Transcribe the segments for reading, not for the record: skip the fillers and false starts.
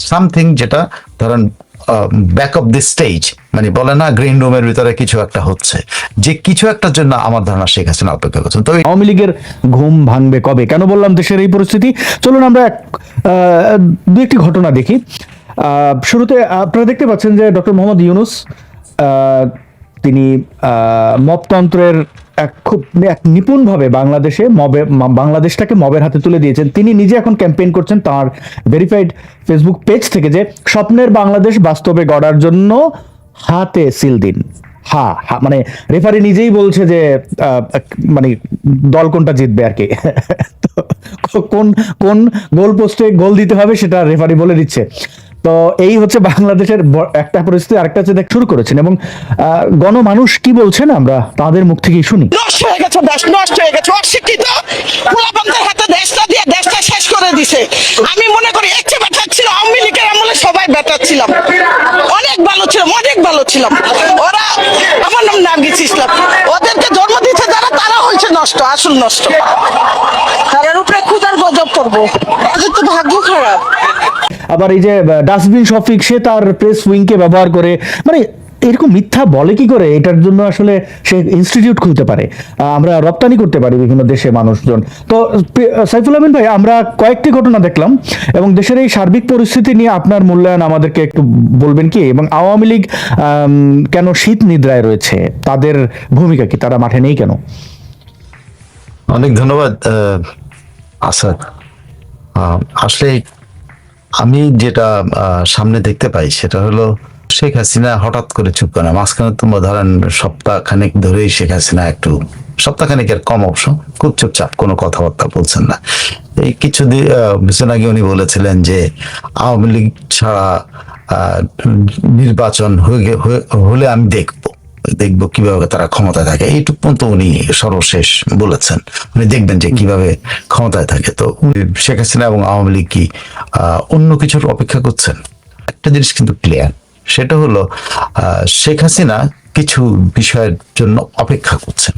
Something যেটা ধরেন back of the stage, মানে বলে না গ্রিন রুমের ভিতরে কিছু একটা হচ্ছে, যে কিছু একটার জন্য আমার ধারণা শেখ হাসিনা অপেক্ষা করছেন। তো আওয়ামী লীগের ঘুম ভাঙবে কবে? কেন বললাম দেশের এই পরিস্থিতি? চলুন আমরা দু একটি ঘটনা দেখি। শুরুতে আপনারা দেখতে পাচ্ছেন যে ডক্টর মোহাম্মদ ইউনূস তিনি মবতন্ত্রের খুব নিপুণভাবে বাংলাদেশটাকে মবের হাতে তুলে দিয়েছেন। তিনি নিজে এখন ক্যাম্পেইন করছেন তার ভেরিফাইড ফেসবুক পেজ থেকে যে স্বপ্নের বাংলাদেশ বাস্তবে গড়ার জন্য হাতে সিল দিন। মানে রেফারি নিজেই বলছে যে মানে দল কোনটা জিতবে আর কি। কোন কোন গোল পোস্টে গোল দিতে হবে সেটা রেফারি বলে দিচ্ছে। তো এই হচ্ছে বাংলাদেশের একটা পরিস্থিতি। আরেকটা হচ্ছে শুরু করেছেন এবং গণমানুষ কি বলছেন আমরা তাদের মুখ থেকেই শুনি। নষ্ট হয়ে গেছে, দেশ নষ্ট হয়ে গেছে, অশিক্ষিত পোলাপানদের হাতে দেশটা দিয়ে দেশটা শেষ করে দিছে। আমি মনে করি এর চেয়ে বেটার ছিল আওয়ামী লীগের আমলে, সবাই বেটার ছিলাম, অনেক ভালো ছিলাম, অনেক ভালো ছিলাম। ওরা, আমার নাম নার্গিস ইসলাম, ওদেরকে জন্ম দিচ্ছে যারা, তারা হয়েছে নষ্ট, আসল নষ্ট। তাদের উপরে ক্ষুধার গজব করবো, ওদের তো ভাগ্য খারাপ। আবার এই যে ডাস্টবিন শফিক, সে তার প্রেস উইংকে ব্যবহার করে, মানে এরকম মিথ্যা বলে কি করে? এটার জন্য আসলে সে ইনস্টিটিউট খুলতে পারে, আমরা রপ্তানি করতে পারি বিভিন্ন দেশে মানুষজন। তো সাইফুল আমিন ভাই, আমরা কয়েকটি ঘটনা দেখলাম এবং দেশের এই সার্বিক পরিস্থিতি নিয়ে আপনার মূল্যায়ন আমাদেরকে একটু বলবেন কি? এবং আওয়ামী লীগ কেন শীত নিদ্রায় রয়েছে, তাদের ভূমিকা কি, তারা মাঠে নেই কেন? অনেক ধন্যবাদ আসাদ। আসলে আমি যেটা সামনে দেখতে পাই সেটা হলো শেখ হাসিনা হঠাৎ করে চুপ করে না। মাঝখানে তোমরা ধরেন সপ্তাহখানেক ধরেই শেখ হাসিনা একটু, সপ্তাহখানেকের কম অবশ্য, খুব চুপচাপ, কোনো কথাবার্তা বলছেন না। এই কিছুদিন আগে উনি বলেছিলেন যে আওয়ামী লীগ ছাড়া নির্বাচন হলে আমি দেখবো কিভাবে তারা ক্ষমতায় থাকে। এইটুকু পর্যন্ত উনি সর্বশেষ বলেছেন, উনি দেখবেন যে কিভাবে ক্ষমতায় থাকে। তো শেখ হাসিনা এবং আওয়ামী লীগ কি অন্য কিছুর অপেক্ষা করছেন? একটা জিনিস কিন্তু ক্লিয়ার, সেটা হলো শেখ হাসিনা কিছু বিষয়ের জন্য অপেক্ষা করছেন।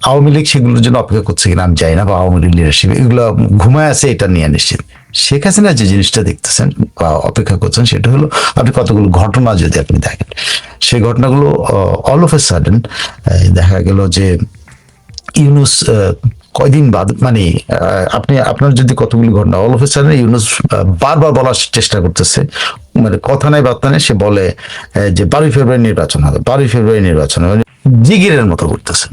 আওয়ামী লীগ সেগুলোর জন্য অপেক্ষা করছে কিনা আমি জানি না, বা আওয়ামী লীগ লিডারশিপ এগুলো ঘুমায় আছে এটা নিয়ে নিশ্চিত। শেখ হাসিনা যে জিনিসটা দেখতেছেন বা অপেক্ষা করছেন সেটা হলো, আপনি কতগুলো ঘটনা যদি আপনি দেখেন, সেই ঘটনাগুলো অল অফ এ সাডেন দেখা গেল যে ইউনূস কয়দিন বাদ, মানে আপনার যদি কতগুলি ঘটনা all of a sudden Yunus বারবার বলার চেষ্টা করতেছে, মানে কথা নাই বার্তা নেই, সে বলে যে 12 ফেব্রুয়ারি নির্বাচন হবে, 12 ফেব্রুয়ারি নির্বাচন হবে, জিগিরের মতো করতেছেন।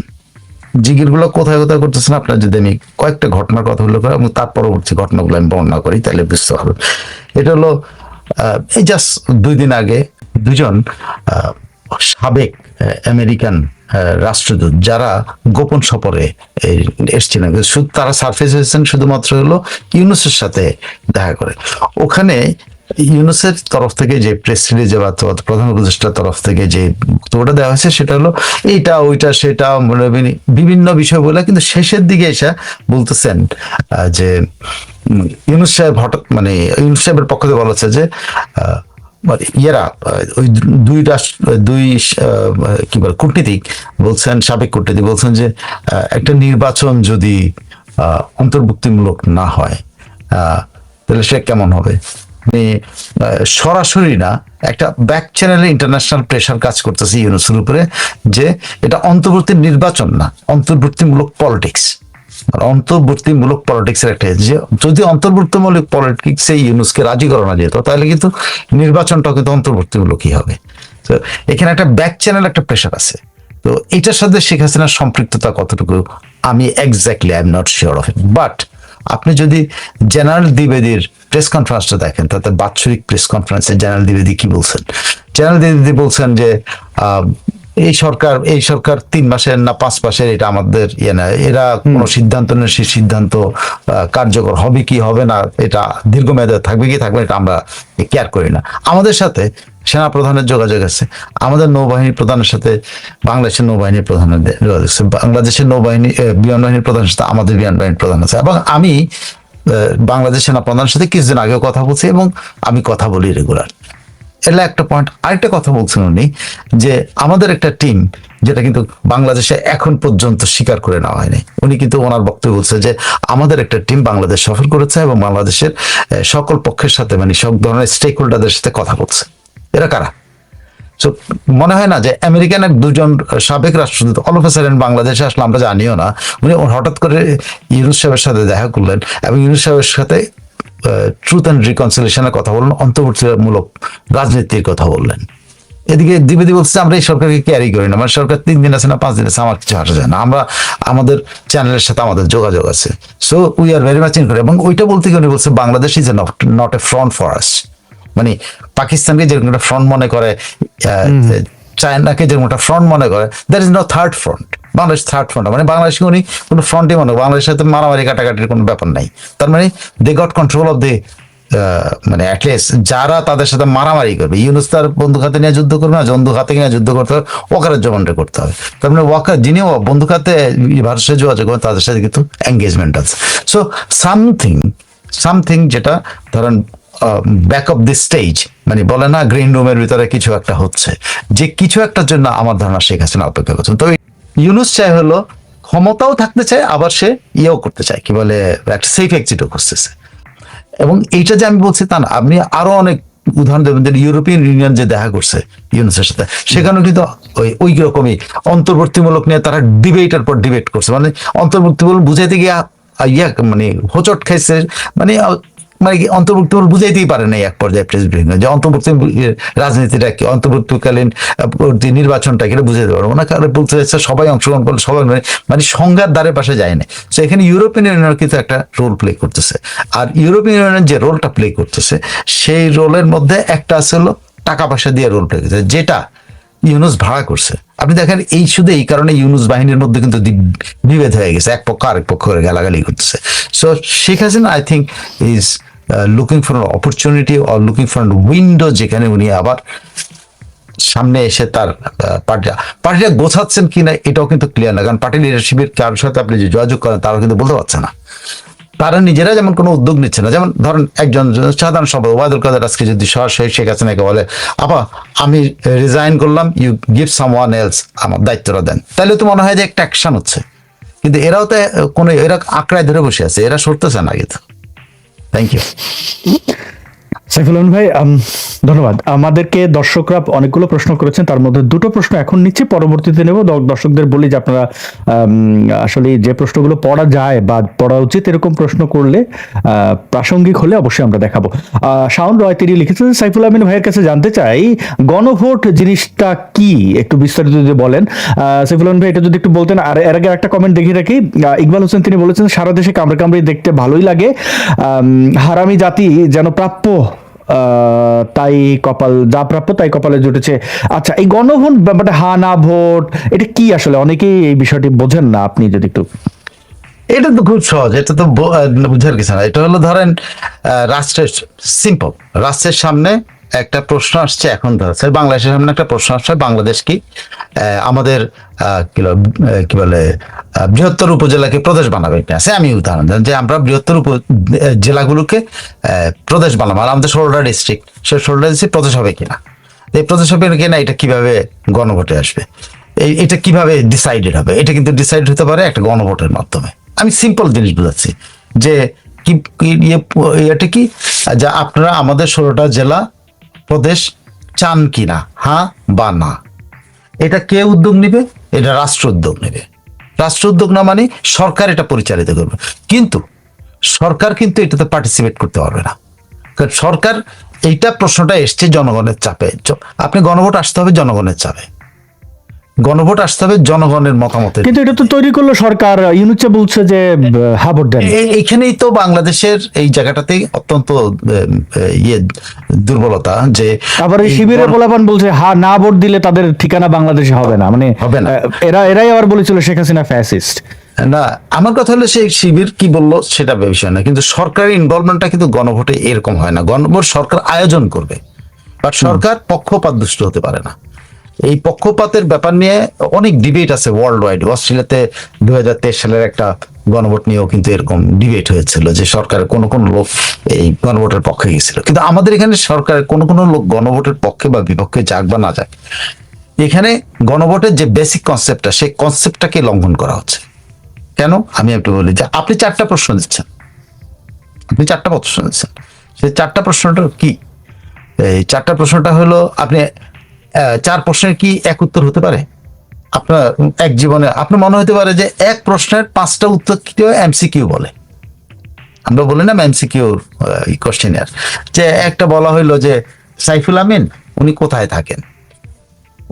জিগির গুলো কোথায় কোথায় করতেছেন, আপনার যদি আমি কয়েকটা ঘটনার কথা উল্লেখ করি এবং তার পরবর্তী ঘটনাগুলো আমি বর্ণনা করি তাহলে বুঝতে হবে। এটা হলো এই জাস্ট 2 দিন আগে দুজন সাবেক আমেরিকান রাষ্ট্রদূত যারা গোপন সফরে এসেছিলেন, তারা সারফেস হয়েছেন শুধুমাত্র হলো ইউনূসের সাথে দেখা করে। ওখানে ইউনূসের তরফ থেকে যে প্রেস রিলিজে বা প্রধান উপদেষ্টার তরফ থেকে যে বক্তব্যটা দেওয়া হয়েছে সেটা হলো এইটা ওইটা সেটা বিভিন্ন বিষয় বলে, কিন্তু শেষের দিকে এসে বলতেছেন যে ইউনূস সাহেব হঠাৎ, মানে ইউনূস সাহেবের পক্ষ থেকে বলা হচ্ছে যে ওই দুই কি বলে কূটনীতিক বলছেন, সাবেক কূটনীতিক বলছেন যে একটা নির্বাচন যদি অন্তর্ভুক্তিমূলক না হয় তাহলে সে কেমন হবে। মানে সরাসরি না, একটা ব্যাক চ্যানেলে ইন্টারন্যাশনাল প্রেশার কাজ করতেছে ইউনূসের উপরে যে এটা অন্তর্বর্তী নির্বাচন না, অন্তর্বর্তীমূলক পলিটিক্স। অন্তর্বর্তীমূলক পলিটিক্সের একটা, যে যদি অন্তর্বর্তীমূলক পলিটিক্সে ইউনূসকে রাজি করানো যেত তাহলে কিন্তু নির্বাচনটাও কিন্তু অন্তর্বর্তীমূলকই হবে। তো এখানে একটা ব্যাক চ্যানেল, একটা প্রেশার আছে। তো এটার সাথে শেখ হাসিনার সম্পৃক্ততা কতটুকু আমি exactly I am not sure of it. But আপনি যদি জেনারেল দ্বিবেদীর প্রেস কনফারেন্সটা দেখেন, তাতে বাৎসরিক প্রেস কনফারেন্সে জেনারেল দ্বিবেদী কি বলছেন? জেনারেল দ্বিবেদী বলছেন যে এই সরকার 3 মাসের না 5 মাসের এটা আমাদের ইয়ে না, এরা কোনো সিদ্ধান্ত নেই, সেই সিদ্ধান্ত কার্যকর হবে কি হবে না, এটা দীর্ঘমেয়াদে থাকবে কি থাকবে এটা আমরা কেয়ার করি না। আমাদের সাথে সেনা প্রধানের যোগাযোগ আছে, আমাদের নৌবাহিনী প্রধানের সাথে বাংলাদেশের নৌবাহিনীর প্রধানের যোগাযোগ আছে, বাংলাদেশের নৌবাহিনী বিমান বাহিনীর প্রধানের সাথে আমাদের বিমান বাহিনীর প্রধান আছে, এবং আমি বাংলাদেশ সেনা প্রধানের সাথে কিছুদিন আগেও কথা বলছি এবং আমি কথা বলি রেগুলার। এটা একটা পয়েন্ট। আরেকটা কথা বলছেন উনি যে আমাদের একটা টিম যেটা কিন্তু বাংলাদেশে এখন পর্যন্ত স্বীকার করে নেওয়া হয়নি। উনি কিন্তু ওনার বক্তব্য বলছে যে আমাদের একটা টিম বাংলাদেশ সফর করেছে এবং বাংলাদেশের সকল পক্ষের সাথে মানে সব ধরনের স্টেক হোল্ডারদের সাথে কথা বলছে। এরা কারা? তো মনে হয় না যে আমেরিকান এক দুজন সাবেক রাষ্ট্রদূত অল অফ আ সাডেন বাংলাদেশে আসলে আমরা জানিও না, উনি হঠাৎ করে ইউনূস সাহেবের সাথে দেখা করলেন এবং ইউনূস সাহেবের সাথে ট্রুথ অ্যান্ড রিকনসিলিয়েশনের কথা বললেন, অন্তর্বর্তীমূলক রাজনীতির কথা বললেন। এদিকে দ্বিবেদী বলছে আমরা এই সরকারকে ক্যারি করি না, মানে সরকার 3 দিন আছে না 5 দিন আছে আমার কিছু আসা যায় না, আমরা আমাদের চ্যানেলের সাথে আমাদের যোগাযোগ আছে, so we are very much in. এবং ওইটা বলতে গিয়ে উনি বলছে Bangladesh is not a front for us, মানে পাকিস্তানকে যেরকম একটা ফ্রন্ট মনে করে, চায়নাকে যেরকম একটা ফ্রন্ট মনে করে, that is no third front. Bangladesh third front, মানে বাংলাদেশকে উনি কোনো ফ্রন্টই মনে করে, বাংলাদেশের সাথে মারামারি কাটাকাটির কোনো ব্যাপার নাই। তার মানে they got control of the, মানে অ্যাটলিস্ট যারা তাদের সাথে মারামারি করবে, ইউনূস তার বন্দুক হাতে নিয়ে যুদ্ধ করবে না, বন্দুক হাতে নিয়ে যুদ্ধ করতে হবে, ওয়াকারের জমানটা করতে হবে। তার মানে ওয়াকার যিনি বন্দুক হাতে ভারতের সাথে যোগাযোগ করবেন তাদের সাথে কিন্তু এঙ্গেজমেন্ট আছে। সো সামথিং যেটা ধরেন ব্যাক অফ দি স্টেজ, মানে বলে না গ্রিন রুমের ভিতরে কিছু একটা হচ্ছে, যে কিছু একটার জন্য আমার ধারণা শেখ হাসিনা অপেক্ষা করছেন। তবে ইউনূস চাই হলো ক্ষমতাও থাকতে চায়, আবার সে ইয়েও করতে চায়, কি বলে একটা সেফ এক্সিটও করতেছে। এবং এইটা যে আমি বলছি তা না, আপনি আরো অনেক উদাহরণ দেবেন যে ইউরোপিয়ান ইউনিয়ন যে দেখা করছে ইউনূসের সাথে, সেখানেও কিন্তু ওই রকমই অন্তর্বর্তীমূলক নিয়ে তারা ডিবেটের পর ডিবেট করছে, মানে অন্তর্বর্তীমূলক বুঝাইতে গিয়ে মানে হোঁচট খাইছে, মানে অন্তর্ভুক্তিমূলক বুঝাইতেই পারে না এক পর্যায়ে প্রেসিডেন্ট যে অন্তর্ভুক্তি রাজনীতিটা কি, অন্তর্ভুক্তিকালীন নির্বাচনটা কি বুঝাইতে পারবো না, কারণ বলতে চাইছে সবাই অংশগ্রহণ করলে সবাই, মানে সংঘাত দ্বারে পাশে যায় না। তো এখানে ইউরোপিয়ান ইউনিয়ন কিন্তু একটা রোল প্লে করতেছে, আর ইউরোপিয়ান ইউনিয়ন যে রোলটা প্লে করতেছে সেই রোলের মধ্যে একটা আছে হলো টাকা পয়সা দিয়ে রোল প্লে করতেছে, যেটা ইউনূস ভাড়া করছে। আপনি দেখেন শুধু এই কারণে ইউনূস বাহিনীর মধ্যে কিন্তু বিভেদ হয়ে গেছে, এক পক্ষ আরেক পক্ষ করে গালাগালি করতেছে। So Sheikh Hasina I think is looking for opportunity or looking for window, যেখানে উনি আবার সামনে এসে তার পার্টিটা গোছাচ্ছেন কিনা এটাও কিন্তু ক্লিয়ার না, কারণ পার্টি লিডারশিপের কারোর সাথে আপনি যে যোগাযোগ করেন তারাও কিন্তু বলতে পারছে না, তারা নিজেরা যেমন কোনো উদ্যোগ নিচ্ছে না। যেমন ধরেন একজন সাধারণ সম্পাদক ওবায়দুল কাদের আজকে যদি সরাসরি শেখ হাসিনাকে বলে আপা আমি রিজাইন করলাম, ইউ গিভ সামওয়ান এলস, আমার দায়িত্বটা দেন, তাহলে তো মনে হয় যে একটা অ্যাকশন হচ্ছে। কিন্তু এরাও তো কোনো, এরা আঁকড়ায় ধরে বসে আছে, এরা সরতেছে না কিন্তু। থ্যাংক ইউ সাইফুল আলম ভাই, ধন্যবাদ। আমাদেরকে দর্শকরা অনেকগুলো প্রশ্ন করেছেন, তার মধ্যে দুটো প্রশ্ন এখন নিচ্ছি, পরবর্তীতে নেব। দর্শকদের বলি যে আপনারা আসলে যে প্রশ্নগুলো পড়া যায় বা পড়া উচিত এরকম প্রশ্ন করলে প্রাসঙ্গিক হলে অবশ্যই আমরা দেখাবো। শাওন রয় তিনি লিখেছেন, সাইফুল আমিন ভাইয়ের কাছে জানতে চাই গণভোট জিনিসটা কি, একটু বিস্তারিত যদি বলেন। সাইফুল আমিন ভাই এটা যদি একটু বলতেন। আর এর আগে একটা কমেন্ট দেখিয়ে রাখি, ইকবাল হোসেন তিনি বলেছেন সারা দেশে কামড়ে কামড়ে দেখতে ভালোই লাগে, হারামি জাতি যেন প্রাপ্য তাই কপাল, যা প্রাপ্য তাই কপালে জুটেছে। আচ্ছা, এই গণভোট ব্যাপারটা, হা না ভোট, এটা কি আসলে অনেকেই এই বিষয়টি বোঝেন না, আপনি যদি একটু। এটা তো খুব সহজ, এটা তো বুঝার কিছু না। এটা হলো ধরেন রাষ্ট্রের সিম্পল, রাষ্ট্রের সামনে একটা প্রশ্ন আসছে, এখন ধরেছে বাংলাদেশের সামনে একটা প্রশ্ন আসছে, বাংলাদেশ কি আমাদের কি বলে বৃহত্তর উপজেলাকে প্রদেশ বানাবে কিনা। সে আমি উদাহরণ দেন যে আমরা বৃহত্তর জেলাগুলোকে প্রদেশ বানাবো, আর আমাদের 16টা ডিস্ট্রিক্ট, সে 16টা ডিস্ট্রিক্ট প্রদেশ হবে কিনা, এই প্রদেশ হবে কিনা এটা কিভাবে গণভোটে আসবে, এটা কিভাবে ডিসাইডেড হবে, এটা কিন্তু ডিসাইড হতে পারে একটা গণভোটের মাধ্যমে। আমি সিম্পল জিনিস বুঝাচ্ছি যে কি এটা কি, যা আপনারা আমাদের 16টা জেলা প্রদেশ চান কিনা, হ্যাঁ বা না। এটা কে উদ্যোগ নিবে? এটা রাষ্ট্র উদ্যোগ নেবে। রাষ্ট্র উদ্যোগ না মানে সরকার এটা পরিচালিত করবে, কিন্তু সরকার কিন্তু এটাতে পার্টিসিপেট করতে পারবে না, কারণ সরকার এইটা প্রশ্নটা এসছে জনগণের চাপে। আপনি গণভোট আসতে হবে জনগণের চাপে, গণভোট আসতে হবে জনগণের মতামতে। কিন্তু এটা তো তৈরি করলো সরকার, ইউনূস বলছে যে হা ভোট দেন। এইখানেই তো বাংলাদেশের এই জায়গাটাতেই অত্যন্ত দুর্বলতা, যে আবার এই শিবিরের পোলাপান বলছে হা না ভোট দিলে তাদের ঠিকানা বাংলাদেশে হবে না, মানে হবে না। এরাই আবার বলেছিল শেখ হাসিনা ফ্যাসিস্ট। না, আমার কথা হলো সেই শিবির কি বললো সেটা বিষয় না, কিন্তু সরকারের ইনভলভমেন্টটা কিন্তু গণভোটে এরকম হয় না। গণভোট সরকার আয়োজন করবে, বাট সরকার পক্ষপাত দুষ্ট হতে পারে না। এই পক্ষপাতের ব্যাপার নিয়ে অনেক ডিবেট আছে ওয়ার্ল্ড ওয়াইড। অস্ট্রেলিয়াতে 2023 সালের একটা গণভোট নিয়েও কিন্তু এরকম ডিবেট হয়েছিল যে সরকারের কোন কোন লোক এই গণভোটের পক্ষে গেছিল, কিন্তু আমাদের এখানে সরকারের কোন কোন লোক গণভোটের পক্ষে বা বিপক্ষে যাক বা না যাক, এখানে গণভোটের যে বেসিক কনসেপ্টটা, সেই কনসেপ্টটাকে লঙ্ঘন করা হচ্ছে। কেন আমি একটু বলি যে আপনি 4টা প্রশ্ন দিচ্ছেন, সেই 4টা প্রশ্নটা কি? এই 4টা প্রশ্নটা হলো, আপনি 4 প্রশ্নের কি এক উত্তর হতে পারে? আপনার এক জীবনে আপনার মনে হতে পারে যে এক প্রশ্নের 5টা উত্তর কেউ এমসিকিউ বলে, আমরা বলি না এমসিকিউ কোশ্চেনিয়ার, যে একটা বলা হইলো যে সাইফুল আমিন উনি কোথায় থাকেন,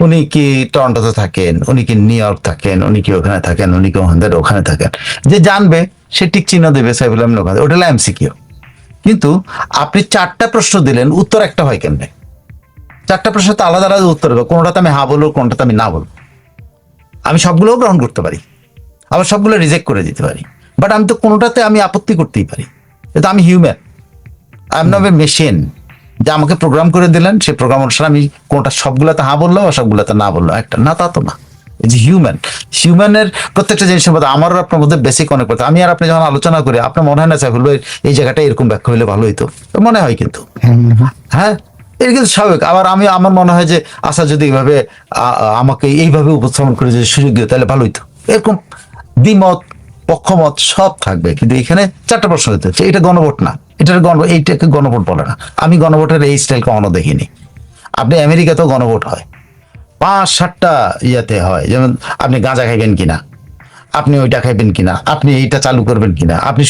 উনি কি টরন্টোতে থাকেন, উনি কি নিউ ইয়র্ক থাকেন, উনি কি ওখানে থাকেন, উনি কি ওখানে থাকেন, যে জানবে সে টিক চিহ্ন দেবে সাইফুল আমিন ওখানে, ওটা হলো এমসিকিউ। কিন্তু আপনি 4টা প্রশ্ন দিলেন, উত্তর একটা হয় কেমনে? 4টা প্রশ্ন তো আলাদা আলাদা উত্তর হবে, কোনোটাতে আমি হ্যাঁ বলবো, কোনোটাতে আমি না বলবো। আমি সবগুলোও গ্রহণ করতে পারি, আবার সবগুলো রিজেক্ট করে দিতে পারি, বাট আমি তো কোনোটাতে আমি আপত্তি করতেই পারি। এটা আমি human, I am not a machine যে আমাকে প্রোগ্রাম করে দিলেন, সেই প্রোগ্রাম অনুসারে আমি কোনটা সবগুলোতে হ্যাঁ বললাম আর সবগুলোতে না বললাম, একটা না, তা তো না। এই যে হিউম্যানের প্রত্যেকটা জিনিসের মধ্যে আমারও আপনার মধ্যে বেসিক অনেক কথা। আমি আর আপনি যখন আলোচনা করি, আপনার মনে হয় না সাইফুল ভাই এই জায়গাটা এরকম ব্যাখ্যা হলে ভালো হইতো? মনে হয় কিন্তু, হ্যাঁ এটা কিন্তু স্বাভাবিক। আবার আমার মনে হয় যে আচ্ছা যদি এইভাবে আমাকে এইভাবে উপস্থাপন করে যদি সুযোগ দিও তাহলে ভালো হইতো। এরকম দ্বিমত পক্ষমত সব থাকবে, কিন্তু এখানে 4টা প্রশ্ন দিতে হচ্ছে। এটা গণভোট না, এইটাকে গণভোট বলে না। আমি গণভোটের এই স্টাইল কখনো দেখিনি। আপনি আমেরিকাতেও গণভোট হয়, 5-7টা ইয়াতে হয়, যেমন আপনি গাঁজা খাইবেন কিনা, আপনি ওইটা খাইবেন কিনা, আপনি এইটা চালু করবেন কিনা, আপনি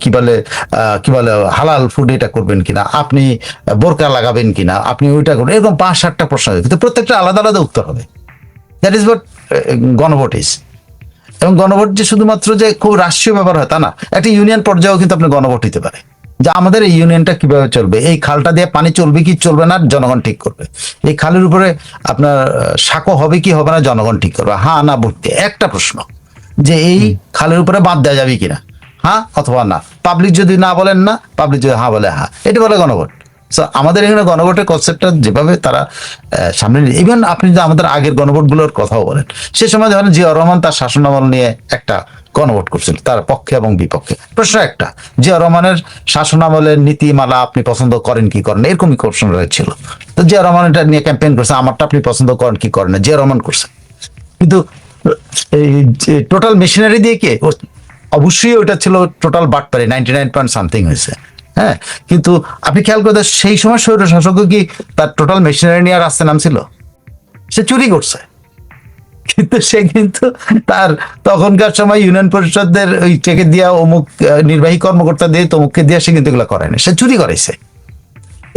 কি বলে হালাল ফুড এটা করবেন কিনা, আপনি বোরকা লাগাবেন কিনা, আপনি ওইটা করবেন, এরকম 5-7টা প্রশ্ন হবে, কিন্তু প্রত্যেকটা আলাদা আলাদা উত্তর হবে। দ্যাট ইজ হোয়াট গণভোট ইজ। এবং গণভোট যে শুধুমাত্র যে খুব রাষ্ট্রীয় ব্যাপার হয় তা না, একটা ইউনিয়ন পর্যায়েও কিন্তু আপনি গণভোট হতে পারে, যে আমাদের এই ইউনিয়নটা কিভাবে চলবে, এই খালটা দিয়ে পানি চলবে কি চলবে না জনগণ ঠিক করবে, এই খালের উপরে আপনার সাঁকো হবে কি হবে না জনগণ ঠিক করবে, হ্যাঁ না ভোট দিয়ে। একটা প্রশ্ন যে এই খালের উপরে বাঁধ দেওয়া যাবে কিনা, হ্যাঁ অথবা না। পাবলিক যদি না বলেন না, পাবলিক যদি হ্যাঁ বলে হ্যাঁ, এটা বলে গণভোট। সো আমাদের এখানে গণভোটের কনসেপ্টটা যেভাবে তারা সামনে, ইভেন আপনি যদি আমাদের আগের গণভোটগুলোর কথাও বলেন, সে সময় ধরেন জিয়াউর রহমান তার শাসনামল নিয়ে একটা গণভোট করছিল, তার পক্ষে এবং বিপক্ষে। প্রশ্ন একটা, জিয়াউর রহমানের শাসনামলের নীতিমালা আপনি পছন্দ করেন কি করেন, এরকমই প্রশ্ন রয়েছিল। তো জিয়াউর রহমান এটা নিয়ে ক্যাম্পেইন করছে, আমারটা আপনি পছন্দ করেন কি করেন না, জিয়াউর রহমান করছে। কিন্তু এই টোটাল মেশিনারি দিয়ে কে, অবশ্যই ওটা ছিল টোটাল বাটপারি, 99 হয়েছে। হ্যাঁ, কিন্তু আপনি খেয়াল করে সেই সময় স্বৈর শাসক কি তার টোটাল মেশিনারি নিয়ে রাস্তায় নামছিল? সে চুরি করছে, কিন্তু সে কিন্তু তার তখনকার সময় ইউনিয়ন পরিষদের ওই চেকে দিয়া অমুক নির্বাহী কর্মকর্তা দিয়ে তমুককে দিয়ে সে কিন্তু এগুলো করায় না, সে চুরি করাইছে।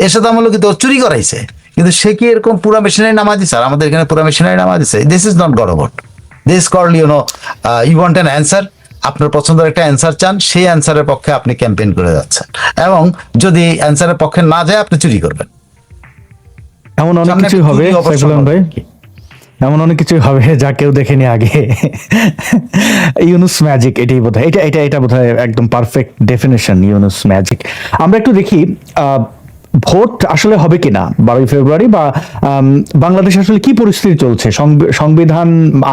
এর সাথে আমলো কিন্তু চুরি করাইছে, কিন্তু সে কি এরকম পুরা মেশিনারি নামা দিচ্ছে? আর আমাদের এখানে পুরা মেশিনারি নামা দিচ্ছে। দিস ইজ নট গণভোট, this called you want an answer. আপনার পছন্দের একটা অ্যান্সার চান, সেই অ্যান্সারের পক্ষে আপনি ক্যাম্পেইন করে যাচ্ছেন, এবং যদি অ্যান্সারের পক্ষে না যায় আপনি চুরি করবেন। এমন অনেক কিছুই হবে সাইফুল আলম ভাই, এমন অনেক কিছুই হবে যা কেউ দেখেনি আগে। ইউনুস ম্যাজিক, এটাই বোধহয়, এটা বোধহয় একদম পারফেক্ট ডেফিনেশন, ইউনুস ম্যাজিক। আমরা একটু দেখি ভোট আসলে হবে কিনা 12 ফেব্রুয়ারি, বা বাংলাদেশে আসলে কি পরিস্থিতি চলছে, সংবিধান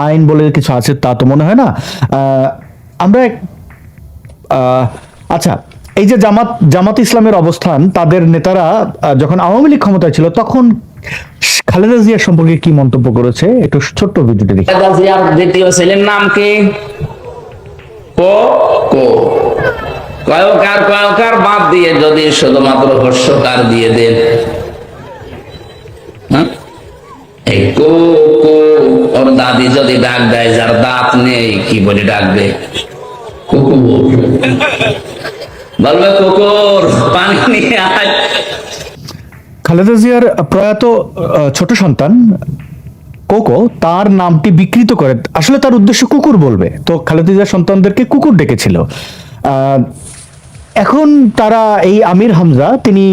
আইন বলে কিছু আছে তা তো মনে হয় না। আমরা আচ্ছা, এই যে জামাত ইসলামের অবস্থান, তাদের নেতারা যখন আওয়ামী লীগ ক্ষমতায় ছিল তখন খালেদা জিয়ার সম্পর্কে কি মন্তব্য করেছে, একটু ছোট্ট ভিডিওটি দেখি। খালেদা জিয়ার দ্বিতীয় ছেলের নাম কি? কয়কার বাদ দিয়ে যদি শুধুমাত্র হর্ষকার দিয়ে দেন, এই কো কো, ওর দাদি যদি ডাক দেয় যার দাঁত নেই, কি বলে ডাকবে? কুকুর বলবে, কুকুর পানি নিয়ে আয়। খালেদা জিয়ার প্রয়াত ছোট সন্তান কোকো তার নামটি বিকৃত করে, আসলে তার উদ্দেশ্য কুকুর বলবে, তো খালেদা জিয়ার সন্তানদেরকে কুকুর ডেকেছিল। এখন তারা এই আমির হামজা, তিনি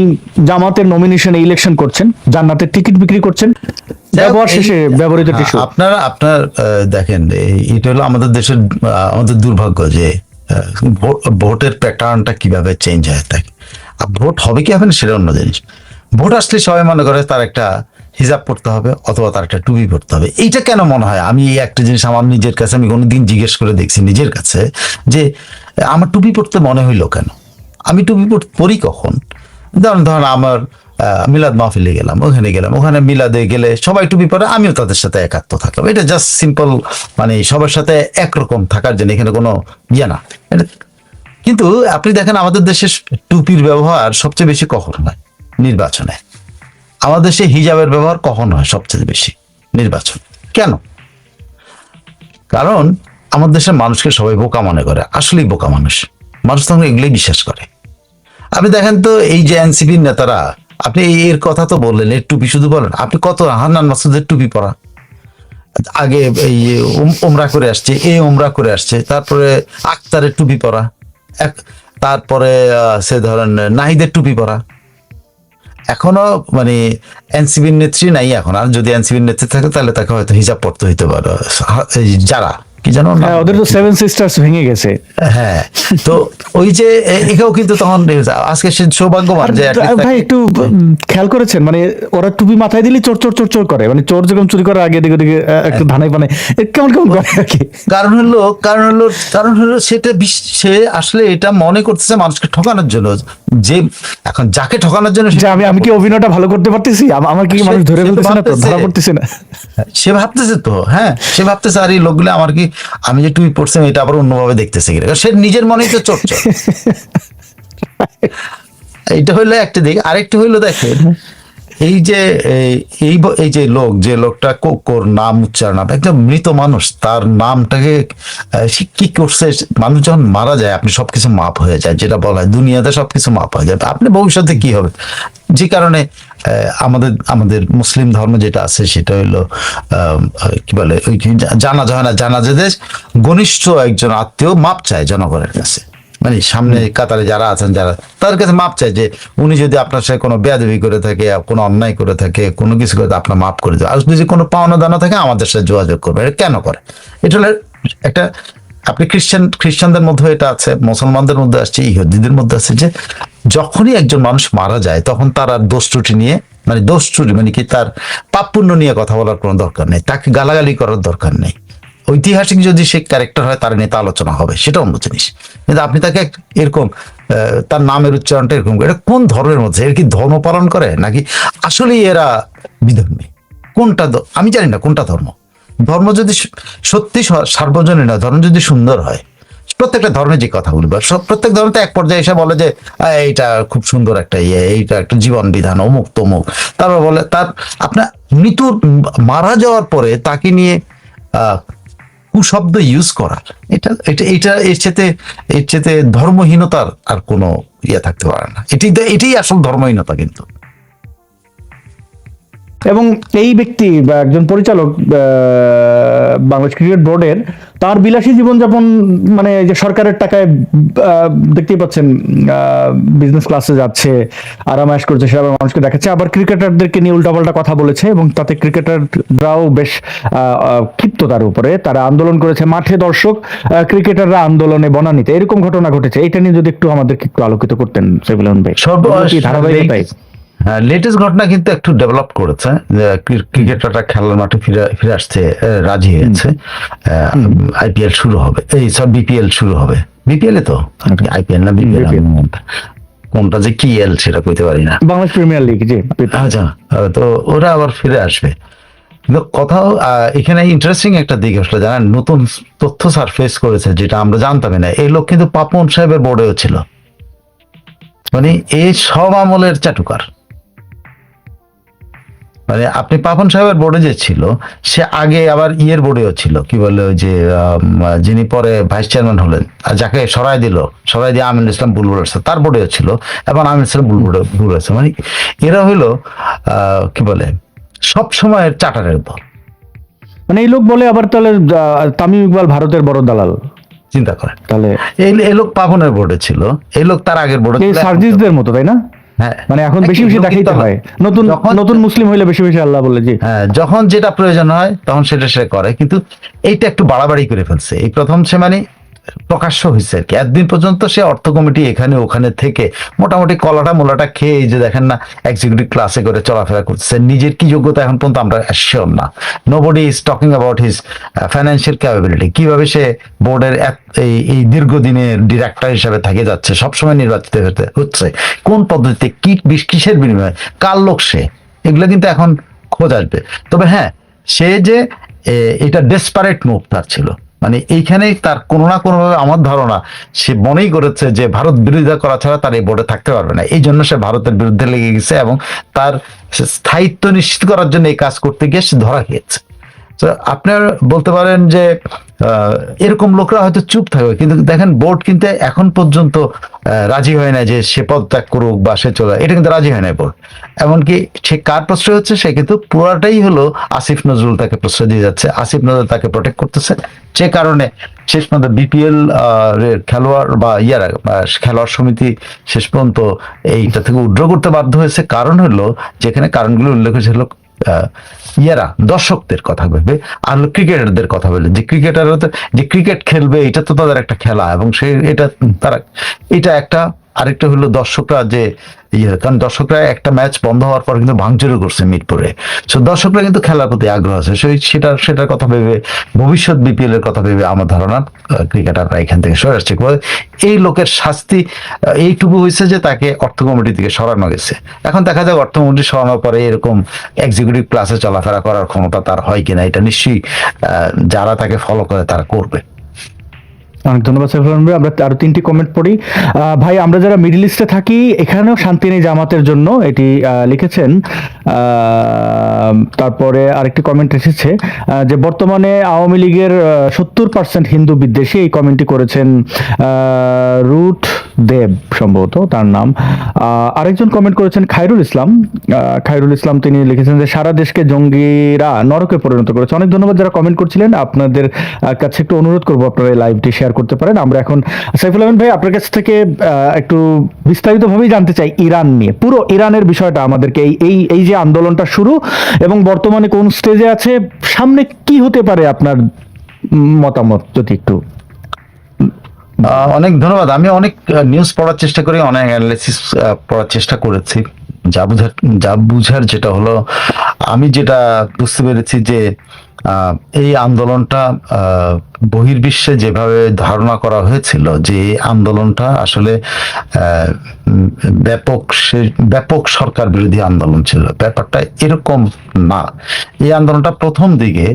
জামাতের নমিনেশনে ইলেকশন করছেন, জান্নাতের টিকিট বিক্রি করছেন, ব্যবহার শেষে ব্যবহৃত টিস্যু। আপনার দেখেন, এটা হলো আমাদের দেশের আমাদের দুর্ভাগ্য যে ভোটের প্যাটার্নটা কিভাবে চেঞ্জ হয়ে থাকে। ভোট হবে কি হবে না সেটা অন্য জিনিস। ভোট আসলে সবাই মনে করে তার একটা হিজাব পড়তে হবে অথবা তার একটা টুপি পড়তে হবে। এইটা কেন মনে হয়? আমি একটা জিনিস আমার নিজের কাছে আমি কোনোদিন জিজ্ঞেস করে দেখছি নিজের কাছে, যে আমার টুপি পড়তে মনে হইলো কেন? আমি টুপি পরি কখন? ধরেন আমার মিলাদ মাহফিলে গেলাম, ওখানে মিলাদে গেলে সবাই টুপি পরে, আমিও তাদের সাথে একাত্ম থাকলাম। এটা জাস্ট সিম্পল, মানে সবার সাথে একরকম থাকার জন্য, এখানে কোনো ইয়ে না। কিন্তু আপনি দেখেন আমাদের দেশে টুপির ব্যবহার সবচেয়ে বেশি কখন হয়? নির্বাচনে। আমাদের দেশে হিজাবের ব্যবহার কখন হয় সবচেয়ে বেশি? নির্বাচন। কেন? কারণ আমাদের দেশের মানুষকে সবাই বোকা মনে করে, আসলেই বোকা মানুষ তখন এগুলোই বিশ্বাস করে। আপনি দেখেন তো এই যে এনসিপির নেতারা, আপনি এর কথা তো বললেন, এর টুপি শুধু বলেন, আপনি কত হান্নান মাসুদের টুপি পরা, আগে এই ওমরা করে আসছে, ওমরা করে আসছে, তারপরে আক্তারের টুপি পরা, তারপরে সে ধরেন নাহিদের টুপি পরা। এখনো মানে এনসিপির নেত্রী নাই এখন, আর যদি এনসিপির নেত্রী থাকে তাহলে তাকে হয়তো হিজাব পড়তে হইতে পারে। যারা কি জানো না, ওদের তো সেভেন সিস্টার্স ভেঙে গেছে। হ্যাঁ, তো ওই যে একেও কিন্তু তখন আজকে সে সৌভাগ্যবান যে ভাই একটু খেয়াল করেছেন, মানে ওরা টুপি মাথায় দিলে চোর চোর চোর চোর করে, মানে চোর যেরকম চুরি করে আগে দিকে দিকে একটু ধানাই বানায়, কেমন কেমন করে আর কি। কারণ হলো সেটা সে আসলে এটা মনে করতেছে মানুষকে ঠকানোর জন্য, যে এখন যাকে ঠকানোর জন্য যে আমি কি অভিনয়টা ভালো করতে পারতেছি, আমার কি মানুষ ধরে ফেলতেছে না, তো ধরা পড়তেছে না, সে ভাবতেছে তো। হ্যাঁ, সে ভাবতেছে আর এই লোকগুলো আমার কি, আমি যে টুপি পড়ছি এটা আবার অন্যভাবে দেখতেছে কিনা, সে নিজের মনেই তো চোর। এইটা হইলো একটা দিক। আরেকটা হইলো দেখেন, এই যে এই যে লোকটা কোকোর নাম উচ্চারণ, একটা মৃত মানুষ, তার নামটাকে কি করছে, মানুষ যখন মারা যায় আপনি সবকিছু মাপ হয়ে যায়, যেটা বলা হয় দুনিয়াতে সবকিছু মাপ হয়ে যায়। আপনি ভবিষ্যতে কি হবে, যে কারণে আমাদের মুসলিম ধর্ম যেটা আছে সেটা হইলো কি বলে, ওই জানাজা হয় না, জানাজাদের ঘনিষ্ঠ একজন আত্মীয় মাপ চায় জনগণের কাছে, মানে সামনে কাতারে যারা আছেন, যারা তার কাছে মাপ চায় যে উনি যদি আপনার সাথে কোনো বেয়াদবি করে থাকে, কোনো অন্যায় করে থাকে, কোনো কিছু করে আপনার মাফ করে দেবে, আর যদি কোনো পাওনা দানা থাকে আমাদের সাথে যোগাযোগ করবে। এটা কেন করে? এটা হলো একটা, আপনি খ্রিস্টানদের মধ্যে এটা আছে, মুসলমানদের মধ্যে আসছে, ইহুদিদের মধ্যে আছে, যে যখনই একজন মানুষ মারা যায় তখন তার আর দোষ ত্রুটি নিয়ে, মানে দোষ ত্রুটি মানে কি, তার পাপ পুণ্য নিয়ে কথা বলার কোনো দরকার নেই, তাকে গালাগালি করার দরকার নেই। ঐতিহাসিক যদি সে ক্যারেক্টার হয় তার নিয়ে আলোচনা হবে, সেটা অন্য জিনিস। কিন্তু আপনি তাকে এরকম তার নামের উচ্চারণটা এরকম, এটা কোন ধর্মের মধ্যে? এর কি ধর্ম পালন করে নাকি আসলেই এরা বিধর্মী? কোনটা আমি জানি না কোনটা ধর্ম। ধর্ম যদি সত্যি সার্বজনীন হয়, ধর্ম যদি সুন্দর হয়, প্রত্যেকটা ধর্মে যে কথাগুলি, প্রত্যেক ধর্ম তো এক পর্যায়ে এসে বলে যে এইটা খুব সুন্দর একটা এইটা একটা জীবন বিধান, অমুক তমুক। তারপর বলে তার আপনার মৃত্যু মারা যাওয়ার পরে তাকে নিয়ে কুশব্দ ইউজ করার, এটা এর চেতে ধর্মহীনতার আর কোনো ইয়ে থাকতে পারে না। এটাই আসল ধর্মহীনতা। কিন্তু এবং এই ব্যক্তি বা একজন পরিচালক বাংলাদেশ ক্রিকেট বোর্ডের, তার বিলাসী জীবনযাপন, মানে যে সরকারের টাকায় দেখতেই পাচ্ছেন বিজনেস ক্লাসে যাচ্ছে, আরামায়েশ করছে, সেভাবে মানুষকে দেখাচ্ছে, আবার ক্রিকেটারদেরকে নিয়ে উল্টাপাল্টা কথা বলেছে, এবং তাতে ক্রিকেটাররাও বেশ ক্ষিপ্ত তার উপরে, তারা আন্দোলন করেছে মাঠে, দর্শক ক্রিকেটাররা আন্দোলনে বনানীতে, এরকম ঘটনা ঘটেছে। এটা নিয়ে যদি একটু আমাদেরকে একটু আলোকিত করতেন সেগুলোন ভাই, ধারাবাহিকতায়। হ্যাঁ, লেটেস্ট ঘটনা কিন্তু একটু ডেভেলপ করেছে, ক্রিকেটাররা খেলার মাঠে ফিরে আসতে রাজি হয়েছে। আইপিএল শুরু হবে, এই সব বিপিএল শুরু হবে। বিপিএল এ তো আইপিএল না বিপিএল, কোনটা যে কি এল সেটা কইতে পারি না, বাংলাদেশ প্রিমিয়ার লিগ। জি, আচ্ছা, তো ওরা আবার ফিরে আসবে। কিন্তু কোথাও এখানে ইন্টারেস্টিং একটা দিক আসলে জানেন, নতুন তথ্য সারফেস করেছে যেটা আমরা জানতামই না। এই লোক কিন্তু পাপন সাহেবের বোর্ডেও ছিল, মানে এই সব আমলের চাটুকার। মানে আপনি পাপন সাহেবের বোর্ডে যে ছিল, সে আগে আবার ইয়ের বোর্ডেও ছিল, কি বলে ওই যে যিনি পরে ভাইস চেয়ারম্যান হলেন, আর যাকে সরাই দিয়ে আমিনুল ইসলাম বুলবুল আসছে, তার বোর্ডেও ছিল, এবং আমিনুল ইসলাম বুলবুল আছে। মানে এরা হইলো কি বলে সব সময়ের চাটারের দল। মানে এই লোক বলে আবার তাহলে তামিম ইকবাল ভারতের বড় দালাল, চিন্তা করেন। তাহলে এই লোক পাপনের বোর্ডে ছিল, এই লোক তার আগের বোর্ডে ছিল, সার্জিসদের মতো, তাই না? হ্যাঁ, মানে এখন বেশি বেশি দেখাইতে হয়, নতুন মুসলিম হইলে বেশি বেশি আল্লাহ বলে। জি, হ্যাঁ, যখন যেটা প্রয়োজন হয় তখন সেটা সে করে। কিন্তু এইটা একটু বাড়াবাড়ি করে ফেলছে এই প্রথম। সে মানে প্রকাশ্য হয়েছে আর কি। এতদিন পর্যন্ত সে অর্থ কমিটি এখানে ওখানে থেকে মোটামুটি কলাটা মোলাটা খেয়ে এই যে দেখেন না এক্সিকিউটিভ ক্লাসে করে চলাফেরা করতেছে, নিজের কি যোগ্যতা এখন পর্যন্ত আমরা শিওর না। Nobody is talking about his financial capability, কিভাবে সে বোর্ডের এই দীর্ঘদিনের ডিরেক্টর হিসাবে থেকে যাচ্ছে, সবসময় নির্বাচিত হচ্ছে, কোন পদ্ধতিতে, কিসের বিনিময়ে, কার লোক সে, এগুলো কিন্তু এখন খোঁজ আসবে। তবে হ্যাঁ, সে যে এটা ডেসপারেট মুভ তার ছিল, মানে এইখানেই তার কোনো না কোনোভাবে আমার ধারণা সে মনেই করেছে যে ভারত বিরোধিতা করা ছাড়া তার এই বোর্ডে থাকতে পারবে না, এই জন্য সে ভারতের বিরুদ্ধে লেগে গেছে এবং তার স্থায়িত্ব নিশ্চিত করার জন্য এই কাজ করতে গিয়ে সে ধরা খেয়েছে। তো আপনার বলতে পারেন যে এরকম লোকরা হয়তো চুপ থাকবে, কিন্তু দেখেন বোর্ড কিন্তু এখন পর্যন্ত রাজি হয় না যে সে পদত্যাগ করুক বা সে চলে, এটা কিন্তু রাজি হয় না বোর্ড। এমনকি সে কার প্রশ্রয় হচ্ছে, সে কিন্তু পুরাটাই হলো আসিফ নজরুল তাকে প্রশ্রয় দিয়ে যাচ্ছে, আসিফ নজরুল তাকে প্রোটেক্ট করতেছে, যে কারণে শেষ পর্যন্ত বিপিএল খেলোয়াড় বা খেলোয়াড় সমিতি শেষ পর্যন্ত এইটা থেকে উইথড্র করতে বাধ্য হয়েছে। কারণ হলো, যেখানে কারণগুলো উল্লেখ হয়েছিল দর্শকদের কথা ভেবে আর ক্রিকেটারদের কথা বলে, যে ক্রিকেটাররা যে ক্রিকেট খেলবে এটা তো তাদের একটা খেলা, এবং সে এটা একটা, আরেকটা হলো দর্শকরা যে কারণ দর্শকরা একটা ম্যাচ বন্ধ হওয়ার পর কিন্তু ভাঙচুরও করছে মিরপুরে, সো দর্শকরা কিন্তু খেলার প্রতি আগ্রহ আছে, সেটার কথা ভেবে, ভবিষ্যৎ বিপিএল এর কথা ভেবে আমার ধারণা ক্রিকেটাররা এখান থেকে সরে আসছে। এই লোকের শাস্তি এইটুকু হয়েছে যে তাকে অর্থ কমিটি থেকে সরানো গেছে। এখন দেখা যাক অর্থ কমিটি সরানোর পরে এরকম এক্সিকিউটিভ ক্লাসে চলাফেরা করার ক্ষমতা তার হয় কিনা, এটা নিশ্চয়ই যারা তাকে ফলো করে তারা করবে। অনেক ধন্যবাদ সাইফুল আলম ভাই। আমরা আরো 3টি কমেন্ট পড়ি। ভাই, আমরা যারা মিডল ইস্টে থাকি এখানেও শান্তি নেই জামাতের জন্য, এটি লিখেছেন। তারপরে আরেকটি কমেন্ট এসেছে যে বর্তমানে আওয়ামী লীগের 70% হিন্দু বিদ্বেষী, এই কমেন্টটি করেছেন রুট দেব সম্ভবত তার নাম। আরেকজন কমেন্ট করেছেন খায়রুল ইসলাম। তিনি লিখেছেন যে সারা দেশকে জঙ্গিরা নরকে পরিণত করেছে। অনেক ধন্যবাদ যারা কমেন্ট করছিলেন। আপনাদের কাছে একটু অনুরোধ করবো আপনারা এই লাইভটি শেয়ার করতে পারেন। আমরা এখন সাইফুল আলম ভাই আপনার কাছ থেকে একটু বিস্তারিতভাবেই জানতে চাই ইরান নিয়ে, পুরো ইরানের বিষয়টা আমাদেরকে, এই যে আন্দোলনটা শুরু এবং বর্তমানে কোন স্টেজে আছে, সামনে কি হতে পারে, আপনার মতামত যদি একটু। অনেক ধন্যবাদ। আমি অনেক নিউজ পড়ার চেষ্টা করি, অনেক অ্যানালিসিস পড়ার চেষ্টা করেছি। যা বুঝার যেটা হলো, আমি যেটা বুঝতে পেরেছি যে এই আন্দোলনটা বহির্বিশ্বে যেভাবে ধারণা করা হয়েছিল যে এই আন্দোলনটা আসলে ব্যাপক সরকার বিরোধী আন্দোলন ছিল, ব্যাপারটা এরকম না। এই আন্দোলনটা প্রথম দিকে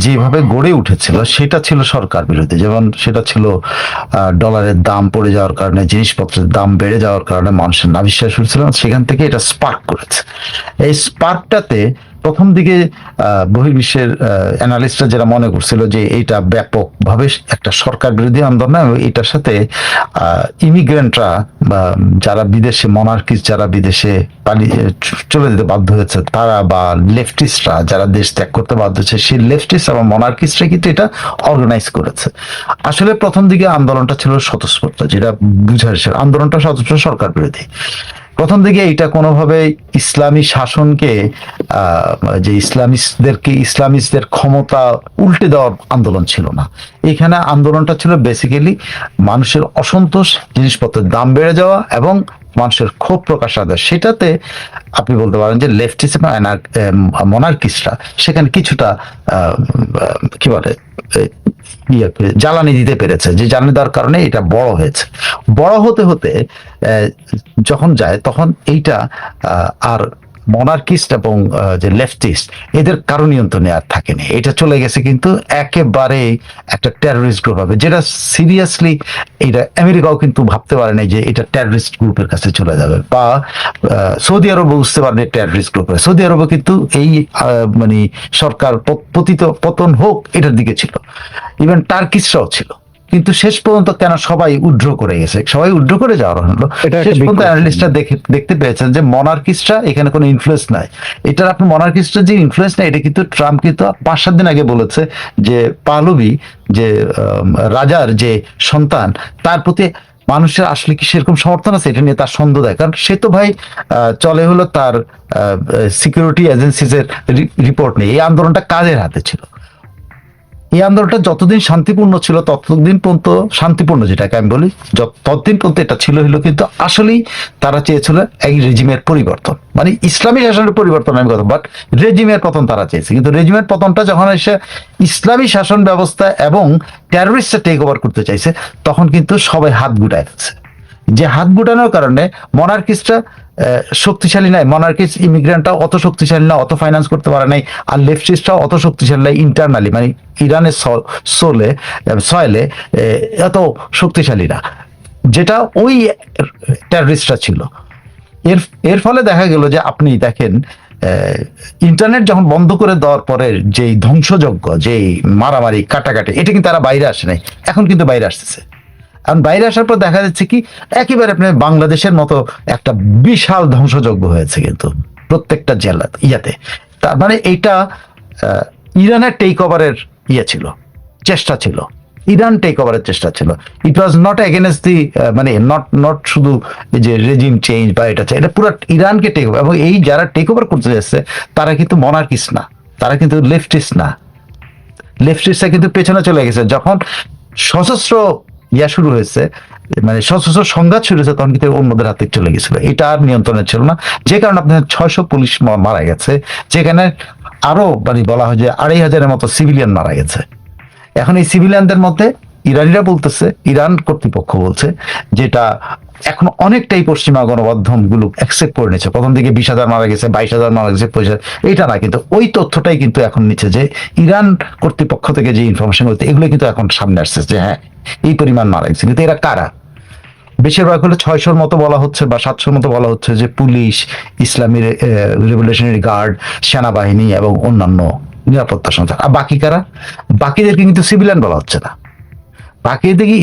যেভাবে গড়ে উঠেছিল সেটা ছিল সরকার বিরোধী, যেমন সেটা ছিল ডলারের দাম পড়ে যাওয়ার কারণে, জিনিসপত্রের দাম বেড়ে যাওয়ার কারণে মানুষের নাভিশ্বাস হয়েছিল, সেখান থেকে এটা স্পার্ক করেছে। এই স্পার্কটাতে প্রথম দিকে বহির্বিশ্বের অ্যানালিস্টরা যারা মনে করছিল যে এইটা ব্যাপকভাবে একটা সরকার বিরোধী আন্দোলন, এবং এটার সাথে ইমিগ্রেন্টরা বা যারা বিদেশে মনার্কিস্ট, যারা বিদেশে পালিয়ে চলে যেতে বাধ্য হয়েছে তারা, বা লেফটিস্টরা যারা দেশ ত্যাগ করতে বাধ্য হয়েছে, সেই লেফটিস্ট এবং মনার্কিস্টরা কিন্তু এটা অর্গানাইজ করেছে। আসলে প্রথম দিকে আন্দোলনটা ছিল স্বতঃস্ফূর্ত, যেটা বুঝার আন্দোলনটা স্বতঃস্ফূর্ত সরকার বিরোধী। প্রথম দিকে এটা কোনোভাবে ইসলামী শাসনকে যে ইসলামিস্টদের ক্ষমতা উল্টে দেওয়ার আন্দোলন ছিল না। এখানে আন্দোলনটা ছিল বেসিক্যালি মানুষের অসন্তোষ, জিনিসপত্রের দাম বেড়ে যাওয়া এবং মানুষের ক্ষোভ প্রকাশ দেওয়া। সেটাতে আপনি বলতে পারেন যে লেফটিস্ট এবং মনার্কিস্টরা সেখানে কিছুটা কি বলে জ্বালানি দিতে পেরেছে, যে জ্বালানি দেওয়ার কারণে এটা বড় হয়েছে। বড় হতে হতে যখন যায় তখন এইটা আর মনার্কিস্ট এবং যে লেফটিস্ট এদের কারো নিয়ন্ত্রণে আর থাকেনি, এটা চলে গেছে কিন্তু একেবারে একটা টেররিস্ট গ্রুপ হবে, যেটা সিরিয়াসলি এটা আমেরিকাও কিন্তু ভাবতে পারে না যে এটা টেররিস্ট গ্রুপের কাছে চলে যাবে, বা সৌদি আরব বুঝতে পারেনি টেররিস্ট গ্রুপ। সৌদি আরবে কিন্তু এই মানে সরকার পতন হোক এটার দিকে ছিল, ইভেন টার্কিশরাও ছিল, কিন্তু শেষ পর্যন্ত কেন সবাই উইথড্র করে গেছে, সবাই উইথড্র করে যাওয়ার হলো। শেষ পর্যন্ত অ্যানালিস্টরা দেখতে পেয়েছেন যে মনার্কিস্টরা এখানে কোনো ইনফ্লুয়েন্স নাই। এটার আপনি মনার্কিস্টরা যে ইনফ্লুয়েন্স নাই, এটা কিন্তু ট্রাম্প কিন্তু 5-7 দিন আগে বলেছে যে পাহলভি যে রাজার যে সন্তান, তার প্রতি মানুষের আসলে কি সেরকম সমর্থন আছে, এটা নিয়ে তার সন্দেহ দেয়। কারণ সে তো ভাই চলে হলো তার সিকিউরিটি এজেন্সিজের রিপোর্ট নেই, এই আন্দোলনটা কাদের হাতে ছিল। এই আন্দোলনটা যতদিন শান্তিপূর্ণ ছিল ততদিন পর্যন্ত, শান্তিপূর্ণ যেটাকে আমি বলি, ততদিন পর্যন্ত এটা ছিল হলো, কিন্তু আসলেই তারা চেয়েছিল এই রেজিমের পরিবর্তন, মানে ইসলামী শাসনের পরিবর্তন আমি কথা, বাট রেজিমের পতন তারা চেয়েছে। কিন্তু রেজিমের পতনটা যখন এসে ইসলামী শাসন ব্যবস্থা এবং টেররিস্টরা টেক ওভার করতে চাইছে, তখন কিন্তু সবাই হাত গুটায় ফেলছে। যে হাত গুটানোর কারণে মনার্কিস্টরা শক্তিশালী নাই, মনার্কিস্ট ইমিগ্রেন্টরাও অত শক্তিশালী না, অত ফাইন্যান্স করতে পারে নাই, আর লেফটিস্টরাও অত শক্তিশালী নাই ইন্টারনালি, মানে ইরানের সয়েলে এত শক্তিশালী না, যেটা ওই টেররিস্টরা ছিল। এর ফলে দেখা গেল যে আপনি দেখেন ইন্টারনেট যখন বন্ধ করে দেওয়ার পরে যেই ধ্বংসযজ্ঞ, যেই মারামারি কাটাকাটি, এটা কিন্তু তারা বাইরে আসে নাই, এখন কিন্তু বাইরে আসতেছে। এখন বাইরে আসার পর দেখা যাচ্ছে কি একেবারে আপনি বাংলাদেশের মতো একটা বিশাল ধ্বংসযজ্ঞ হয়েছে কিন্তু প্রত্যেকটা জেলা ইয়াতে। তার মানে এইটা ইরানের টেক ওভারের ছিল, চেষ্টা ছিল, ইরান টেক ওভারের চেষ্টা ছিল। ইট ওয়াজ নট এগেনস্ট দি, মানে নট শুধু এই যে রেজিম চেঞ্জ বা এটা পুরো ইরানকে টেক ওভার। এবং এই যারা টেক ওভার করতে যাচ্ছে তারা কিন্তু মনার্কিস্ট না, তারা কিন্তু লেফটিস্ট না, লেফটিস্টরা কিন্তু পেছনে চলে গেছে। যখন সশস্ত্র শুরু হয়েছে, মানে সশস্ত্র সংঘাত শুরু হয়েছে, তখন কিন্তু অন্যদের হাতে চলে গেছিল, এটা আর নিয়ন্ত্রণে ছিল না। যে কারণে আপনার 600 পুলিশ মারা গেছে, যেখানে আরো মানে বলা হয় যে 2500-এর মতো সিভিলিয়ান মারা গেছে। এখন এই সিভিলিয়ানদের মধ্যে ইরানিরা বলতেছে, ইরান কর্তৃপক্ষ বলছে যেটা এখন অনেকটাই পশ্চিমা গণমাধ্যম গুলো অ্যাকসেপ্ট করে নিচ্ছে। প্রথম দিকে 20,000 মারা গেছে, 22,000 মারা গেছে, 25,000, এটা না, কিন্তু ওই তথ্যটাই কিন্তু এখন নিচ্ছে যে ইরান কর্তৃপক্ষ থেকে যে ইনফরমেশন হচ্ছে এগুলো কিন্তু এখন সামনে আসছে যে হ্যাঁ এই পরিমাণ মারা গেছে। কিন্তু এরা কারা? বেশিরভাগ হলো 600-র মতো বলা হচ্ছে বা 700-র মতো বলা হচ্ছে যে পুলিশ, ইসলামী রেভলিউশনারি গার্ড, সেনাবাহিনী এবং অন্যান্য নিরাপত্তা সংস্থা। আর বাকি কারা? বাকিদেরকে কিন্তু সিভিলিয়ান বলা হচ্ছে না, বাকিদেরকে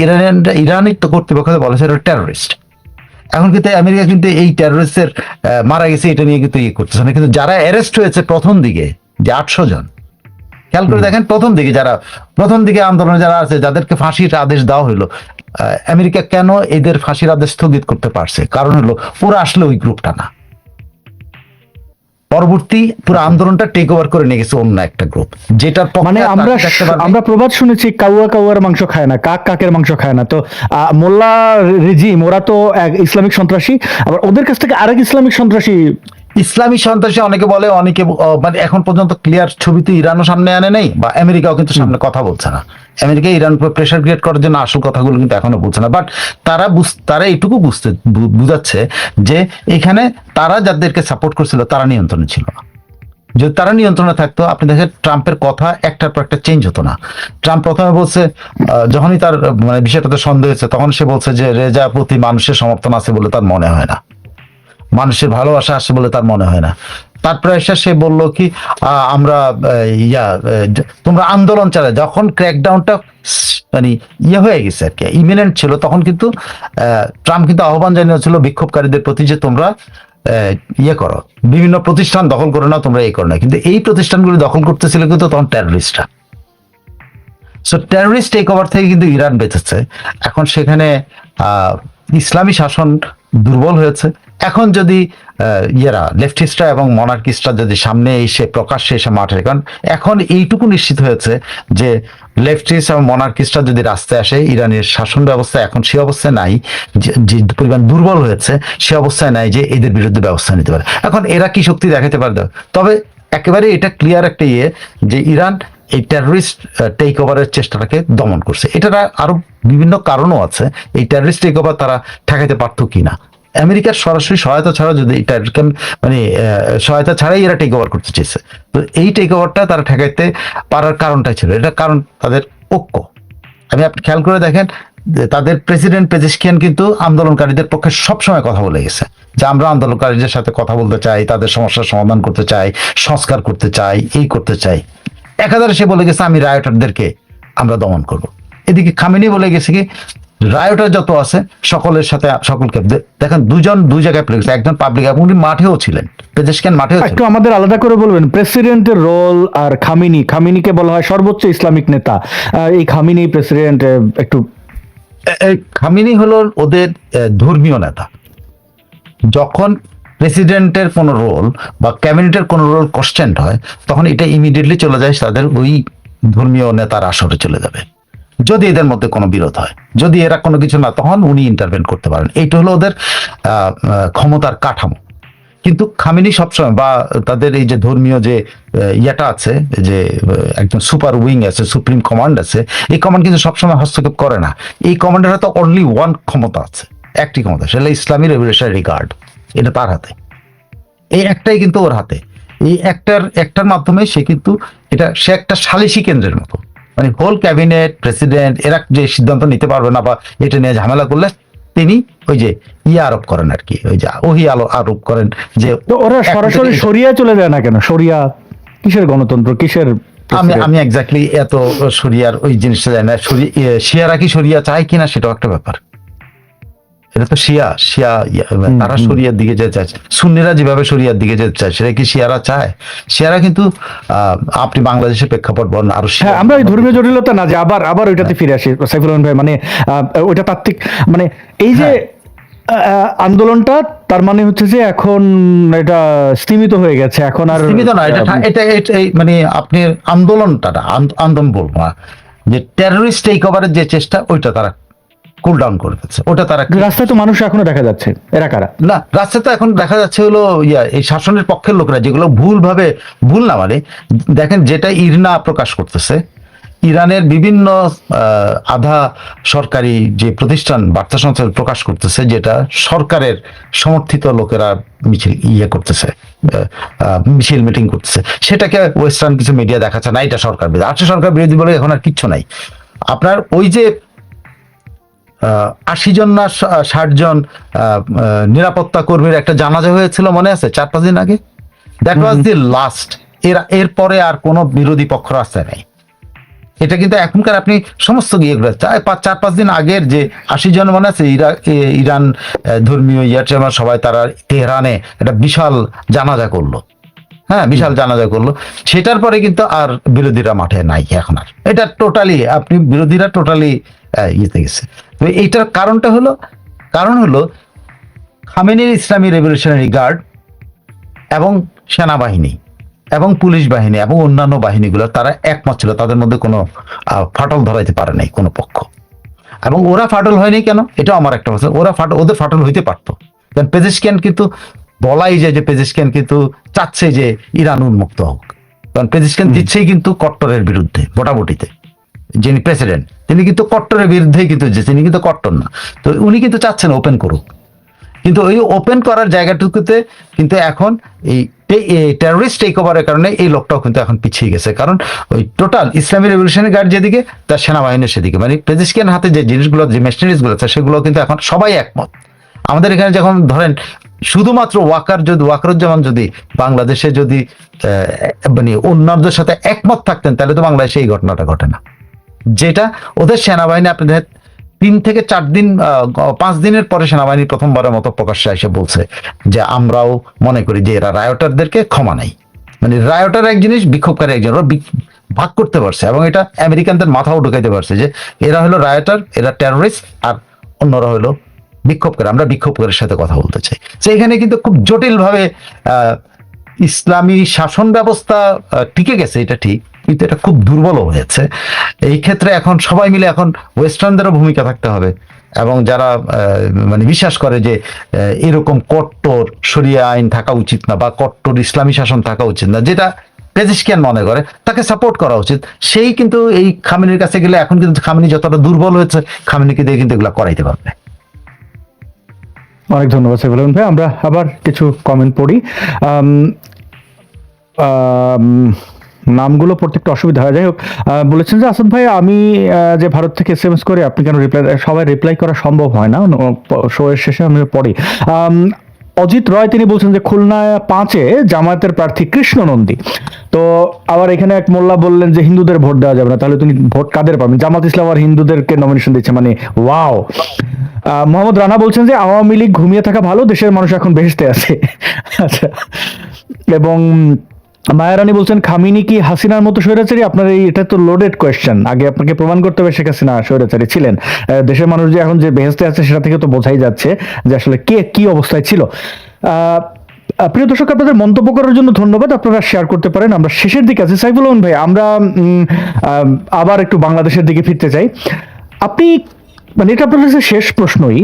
ইরানের তো কর্তৃপক্ষ বলা হচ্ছে টেররিস্ট। এখন কিন্তু আমেরিকা কিন্তু এই টেররিস্টের মারা গেছে এটা নিয়ে কিন্তু করতেছে না। কিন্তু যারা অ্যারেস্ট হয়েছে প্রথম দিকে যে 800 জন, খেয়াল করে দেখেন প্রথম দিকে আন্দোলনে যারা আছে, যাদেরকে ফাঁসির আদেশ দেওয়া হলো, আমেরিকা কেন এদের ফাঁসির আদেশ স্থগিত করতে পারছে? কারণ হলো ওরা আসলে ওই গ্রুপটা না, পরবর্তী পুরো আন্দোলনটা টেক ওভার করে নিয়ে গেছে অন্য একটা গ্রুপ, যেটার মানে আমরা প্রবাদ শুনেছি কাউয়া কাউয়ার মাংস খায় না, কাক কাকের মাংস খায় না। তো মোল্লা রেজিম ওরা তো এক ইসলামিক সন্ত্রাসী, আবার ওদের কাছ থেকে আরেক ইসলামিক সন্ত্রাসী, ইসলামী সন্ত্রাসী অনেকে বলে, অনেকে মানে এখন পর্যন্ত ক্লিয়ার ছবি তো ইরানও সামনে আনে নাই, বা আমেরিকাও কিন্তু সামনে কথা বলছে না। আমেরিকা ইরান উপর প্রেশার ক্রিয়েট করার জন্য আসল কথাগুলো কিন্তু এখনো বলছে না। বাট তারা এইটুকু বুঝাচ্ছে যে এখানে তারা যাদেরকে সাপোর্ট করছিল তারা নিয়ন্ত্রণে ছিল না। যদি তারা নিয়ন্ত্রণে থাকতো, আপনি দেখেন ট্রাম্পের কথা একটার পর একটা চেঞ্জ হতো না। ট্রাম্প প্রথমে বলছে, যখনই তার মানে বিষয়টাতে সন্দেহ হয়েছে, তখন সে বলছে যে রেজা প্রতি মানুষের সমর্থন আছে বলে তার মনে হয় না, মানুষের ভালোবাসা আসে বলে তার মনে হয় না। তারপরে এসে সে বললো কি আমরা তোমরা আন্দোলন চালায়, যখন ক্র্যাকডাউনটা মানে হয়ে গেছে আর কি, ইমিনেন্ট ছিল, তখন কিন্তু ট্রাম্প কিন্তু আহ্বান জানিয়েছিল বিক্ষোভকারীদের প্রতি যে তোমরা করো, বিভিন্ন প্রতিষ্ঠান দখল করো না, তোমরা করো না। কিন্তু এই প্রতিষ্ঠানগুলি দখল করতেছিল কিন্তু তখন টেররিস্টরা। সো টেররিস্ট টেক ওভার থেকে কিন্তু ইরান বেঁচেছে। এখন সেখানে ইসলামী শাসন দুর্বল হয়েছে। এখন যদি লেফটিস্টরা এবং মনার্কিস্টরা যদি সামনে এসে প্রকাশ্যে এসে মাঠে, কারণ এখন এইটুকু নিশ্চিত হয়েছে যে লেফটিস্ট এবং মনার্কিস্টরা যদি রাস্তায় আসে, ইরানের শাসন ব্যবস্থা এখন সে অবস্থায় নাই, যে পরিমাণ দুর্বল হয়েছে সে অবস্থায় নাই যে এদের বিরুদ্ধে ব্যবস্থা নিতে পারে। এখন এরা কি শক্তি দেখাতে পারে? তবে একেবারে এটা ক্লিয়ার একটা যে ইরান এই টেররিস্ট টেক ওভারের চেষ্টাটাকে দমন করছে। এটার আরো বিভিন্ন কারণও আছে। এই টেররিস্ট টেক ওভার তারা ঠেকাইতে পারতো কিনা, আমেরিকার সরাসরি সহায়তা ছাড়া যদি এটা মানে সহায়তা ছাড়াই এরা টেক ওভার করতে চেয়েছে, তো এই টেক ওভারটা তারা ঠেকাইতে পারার কারণটাই ছিল, এটা কারণ তাদের ঐক্য। আপনি খেয়াল করে দেখেন তাদের প্রেসিডেন্ট পেজেশকিয়ান কিন্তু আন্দোলনকারীদের পক্ষে সবসময় কথা বলে গেছে যে আমরা আন্দোলনকারীদের সাথে কথা বলতে চাই, তাদের সমস্যার সমাধান করতে চাই, সংস্কার করতে চাই, এই করতে চাই। একাধারে সে বলে গেছে আমি রায়োটারদেরকে আমরা দমন করব। এদিকে খামেনি বলে গেছে কি রায়োটার যত আছে সকলের সাথে সকলকে দেখেন দুজন দুই জায়গায় প্লে, একজন পাবলিক এবং উনি মাঠেও ছিলেন, পেজেশকিয়ান মাঠেও ছিলেন। একটু আমাদের আলাদা করে বলবেন প্রেসিডেন্টের রোল আর খামিনিকে বলা হয় সর্বোচ্চ ইসলামিক নেতা, এই খামিনি প্রেসিডেন্ট একটু খামেনি হলো ওদের ধর্মীয় নেতা। যখন প্রেসিডেন্টের কোন রোল বা ক্যাবিনেটের কোন রোল কোশ্চেন্ড হয়, তখন এটা ইমিডিয়েটলি চলে যায় তাদের ওই ধর্মীয় নেতার আসরে চলে যাবে যদি এদের মধ্যে কোনো বিরোধ হয়। যদি এরা কোনো কিছু না, তখন উনি ইন্টারভেন করতে পারেন। এইটা হলো ওদের ক্ষমতার কাঠামো। কিন্তু খামেনি সবসময়, বা তাদের এই যে ধর্মীয় যে ইয়েটা আছে, যে একজন সুপার উইং আছে, সুপ্রিম কমান্ড আছে, এই কমান্ড কিন্তু সবসময় হস্তক্ষেপ করে না। এই কমান্ডের হাতে অনলি ওয়ান ক্ষমতা আছে, একটি ক্ষমতা, সেটা ইসলামী রেভলিউশনারি গার্ড। এটা তার হাতে, এই একটাই কিন্তু ওর হাতে। এই একটার মাধ্যমে সে কিন্তু সে একটা সালিসি কেন্দ্রের মতো, মানে হোল ক্যাবিনেট, প্রেসিডেন্ট এরা যে সিদ্ধান্ত নিতে পারবে না বা এটা নিয়ে ঝামেলা করলে তিনি ওই যে আরোপ করেন আর কি, ওই যে আরোপ করেন যে তো ওরা সরাসরি শরিয়া চলে যায় না কেন? শরিয়া কিসের গণতন্ত্র, কিসের? আমি এক্স্যাক্টলি এত শরিয়ার ওই জিনিসটা জানি না। শিয়ারা কি শরিয়া চায় কিনা সেটাও একটা ব্যাপার। এটা তো শিয়া তারা শরিয়ার দিকে যেতে চায়। সুন্নিরা যেভাবে শরিয়ার দিকে যেতে চায়, সেটা কি শিয়ারা চায়? শিয়ারা কিন্তু আপনি বাংলাদেশের প্রেক্ষাপট বলেন আরো। হ্যাঁ, আমরা ওই ধর্মীয় জটিলতা না যে আবার ওইটাতে ফিরে আসি সাইফুল রহমান ভাই, মানে ওইটা তাত্ত্বিক, মানে এই যে আন্দোলনটা, তার মানে হচ্ছে যে এখন এটা স্তীমিত হয়ে গেছে, এখন আর সীমিত না। এটা মানে আপনি আন্দোলনটা না, আন্দোলন বলবো না, যে টেররিস্ট টেক ওভারের যে চেষ্টা, ওইটা তারা কুল ডাউন করে ফেলছে। ওটা তারা রাস্তায় তো মানুষ এখনো দেখা যাচ্ছে, এরা কারা? না, রাস্তায় তো এখন দেখা যাচ্ছে হলো এই শাসনের পক্ষের লোকেরা, যেগুলো ভুল না, মানে দেখেন যেটা ইরনা প্রকাশ করতেছে, ইরানের বিভিন্ন আধা সরকারি যে প্রতিষ্ঠান বার্তা সংস্থা প্রকাশ করতেছে, যেটা সরকারের সমর্থিত লোকেরা করতেছে, মিছিল মিটিং করতেছে, সেটাকে ওয়েস্টার্ন কিছু মিডিয়া দেখাচ্ছে না এটা সরকার বিরোধী। আসলে সরকার বিরোধী বলে এখন আর কিচ্ছু নাই। আপনার ওই যে 80 জন না 60 জন নিরাপত্তা কর্মীর একটা জানাজা হয়েছিল, মনে আছে 4-5 দিন আগে? That was the last. এরপরে আর কোনো বিরোধী পক্ষ রাস্তায় নাই। এটা কিন্তু এখনকার আপনি সমস্ত ইয়েগুলো 4-5 দিন আগের যে 80 জন, মনে আছে? ইরান ধর্মীয় সবাই তারা তেহরানে একটা বিশাল জানাজা করলো। হ্যাঁ, বিশাল জানাজা করলো। সেটার পরে কিন্তু আর বিরোধীরা মাঠে নাই এখন আর। এটা টোটালি আপনি বিরোধীরা টোটালি ইয়েতে গেছে। তো এইটার কারণ হলো খামেনির ইসলামী রেভলিউশনারি গার্ড এবং সেনাবাহিনী এবং পুলিশ বাহিনী এবং অন্যান্য বাহিনীগুলো তারা একমত ছিল, তাদের মধ্যে কোনো ফাটল ধরাইতে পারে নাই কোনো পক্ষ। এবং ওরা ফাটল হয়নি কেন, এটা আমার একটা কথা। ওদের ফাটল হইতে পারতো। পেজেশকিয়ান কিন্তু বলাই যায় যে পেজেশকিয়ান কিন্তু চাচ্ছে যে ইরান উন্মুক্ত হোক, কারণ পেজেশকিয়ান দিচ্ছেই কিন্তু কট্টরের বিরুদ্ধে ভোটাভুটিতে। যিনি প্রেসিডেন্ট তিনি কিন্তু কট্টরের বিরুদ্ধে কিন্তু, তিনি কিন্তু কট্টর না। তো উনি কিন্তু চাচ্ছেন ওপেন করুক, কিন্তু ওই ওপেন করার জায়গাটুকুতে কিন্তু এখন এই টেররিস্ট টেক ওভারের কারণে এই লোকটাও কিন্তু এখন পিছিয়ে গেছে। কারণ ওই টোটাল ইসলামী রেভলিউশনারি গার্ড যেদিকে, তার সেনাবাহিনীর সেদিকে, মানে পেজেশকিয়ান হাতে যে জিনিসগুলো, যে মেশিনারিজগুলো আছে, সেগুলো কিন্তু এখন সবাই একমত। আমাদের এখানে যখন ধরেন শুধুমাত্র ওয়াকারুজ্জামান যদি বাংলাদেশে যদি মানে অন্যদের সাথে একমত থাকতেন, তাহলে তো বাংলাদেশে এই ঘটনাটা ঘটে না। যেটা ওদের সেনাবাহিনী আপনাদের 3 থেকে 4 দিন 5 দিনের পরে সেনাবাহিনী প্রথমবারের মতো প্রকাশ্যে এসে বলছে যে আমরাও মনে করি যে এরা রায়োটারদেরকে ক্ষমা নাই। মানে রায়োটার এক জিনিস, বিক্ষোভকারী একজন, ওরা ভাগ করতে পারছে এবং এটা আমেরিকানদের মাথাও ঢুকাইতে পারছে যে এরা হলো রায়োটার, এরা টেররিস্ট, আর অন্যরা হলো বিক্ষোভকারী। আমরা বিক্ষোভকারীর সাথে কথা বলতে চাই। তো এখানে কিন্তু খুব জটিল ভাবে ইসলামী শাসন ব্যবস্থা টিকে গেছে, এটা ঠিক, কিন্তু এটা খুব দুর্বল হয়েছে। এই ক্ষেত্রে এখন সবাই মিলে এখন ওয়েস্টার্নদেরও ভূমিকা থাকতে হবে, এবং যারা মানে বিশ্বাস করে যে এরকম কট্টর শরিয়া আইন থাকা উচিত না বা কট্টর ইসলামী শাসন থাকা উচিত না, যেটা পেজেশকিয়ান মনে করে, তাকে সাপোর্ট করা উচিত। সেই কিন্তু এই খামেনির কাছে গেলে এখন কিন্তু খামেনি যতটা দুর্বল হয়েছে, খামেনিকে দিয়ে কিন্তু এগুলো করাইতে পারবে। অনেক ধন্যবাদ সাইফুল রহমান ভাই। আমরা আবার কিছু কমেন্ট পড়ি। নামগুলো পড়তে একটু অসুবিধা হয়, যাই হোক। বলেছেন যে আসাদ ভাই, আমি যে ভারত থেকে SMS করে আপনি কেন সবাই রিপ্লাই করা সম্ভব হয় না, শো এর শেষে আমি পড়ি। অজিত রয় তিনি বলছেন যে খুলনা 5-এ জামায়াতের প্রার্থী কৃষ্ণ নন্দী। তো আবার এখানে এক মোল্লা বললেন যে হিন্দুদের ভোট দেওয়া যাবে না, তাহলে তুমি ভোট কাদের পাবেন? জামাত ইসলাম আর হিন্দুদেরকে নমিনেশন দিচ্ছে, মানে ওয়াও। মোহাম্মদ রানা বলছেন যে আওয়ামী লীগ ঘুমিয়ে থাকা ভালো, দেশের মানুষ এখন বেহেশতে আছে। আচ্ছা। এবং মায়ারানী বলছেন খামিনি কি হাসিনার মতো স্বৈরাচারী? আপনার এটা তো লোডেড কোয়েশ্চেন, আগে আপনাকে প্রমাণ করতে হবে শেখ হাসিনা স্বৈরাচারী ছিলেন। দেশের মানুষ যে এখন যে বেহেশতে আছে, সেটা থেকে তো বোঝাই যাচ্ছে যে আসলে কে কি অবস্থায় ছিল। প্রিয় দর্শক, আপনাদের মন্তব্য করার জন্য ধন্যবাদ। আপনারা শেয়ার করতে পারেন। আমরা শেষের দিকে আছি। সাইফুল রহমান ভাই, আমরা আবার একটু বাংলাদেশের দিকে ফিরতে চাই। আপনি, মানে এটা আপনার কাছে শেষ প্রশ্নই,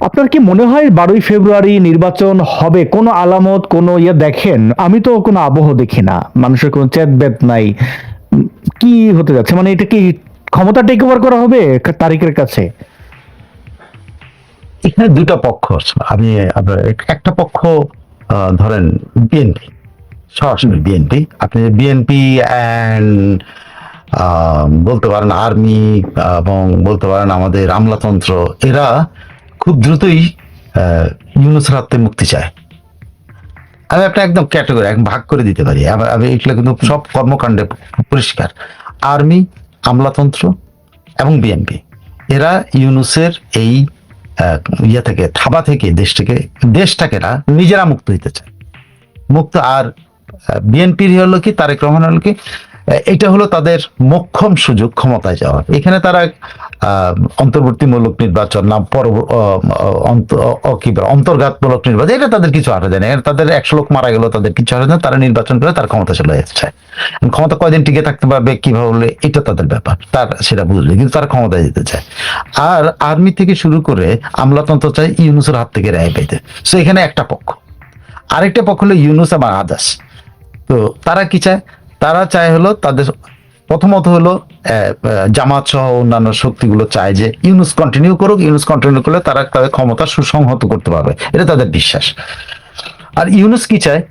আপনার কি মনে হয় 12ই ফেব্রুয়ারি নির্বাচন হবে? কোনো আলামত, কোনো ইয়ে দেখেন? আমি তো কোনো আবহ দেখি না, মানুষের কোনো চেতবেত নাই। কি হতে যাচ্ছে, মানে এটা কি ক্ষমতা টেক ওভার করা হবে তারিখের কাছে? এখানে দুটা পক্ষ আছে। আমি আপনার একটা পক্ষ ধরেন বিএনপি, সরাসরি বিএনপি। আপনি বিএনপি অ্যান্ড বলতে পারেন আর্মি এবং বলতে পারেন আমাদের আমলাতন্ত্র, এরা খুব দ্রুতই ইউনূসের হাত থেকে মুক্তি চায়। আমি একটা একদম ক্যাটাগরি ভাগ করে দিতে পারি। আমি এগুলো কিন্তু সব কর্মকাণ্ডে পরিষ্কার। আর্মি, আমলাতন্ত্র এবং বিএনপি, এরা ইউনূসের এই ইয়ে থেকে, থাবা থেকে দেশটাকে না নিজেরা মুক্ত হইতে চায়, মুক্ত। আর বিএনপির হলো কি, তারেক রহমান হলো কি, এটা হলো তাদের মোক্ষম সুযোগ ক্ষমতায় যাওয়ার। এখানে তারা অন্তর্বর্তীমূলক নির্বাচন না অন্তর্ঘাতমূলক নির্বাচন, এটা তাদের কিছু আসে যায় না। তাদের 100 লোক মারা গেল, তাদের কিছু আসে না। তারা নির্বাচন করে তার ক্ষমতা চলে যাচ্ছে। ক্ষমতা কয়দিন টিকে থাকতে পারবে, কিভাবে হলে, এটা তাদের ব্যাপার, তার সেটা বুঝবে, কিন্তু তারা ক্ষমতায় যেতে চায়। আর আর্মি থেকে শুরু করে আমলাতন্ত্র চায় ইউনূসের হাত থেকে রেহাই পাইতে। সো এখানে একটা পক্ষ। আরেকটা পক্ষ হলো ইউনূস এবং আদার্স। তো তারা কি চায়? তারা চায় হলো, তাদের প্রথমত হলো জামাত সহ অন্যান্য শক্তিগুলো চায় যে ইউনূস কন্টিনিউ করুক। ইউনূস কন্টিনিউ করলে তারা তাদের ক্ষমতা সুসংহত করতে পারবে, এটা তাদের বিশ্বাস। আর ইউনূস কি চায়?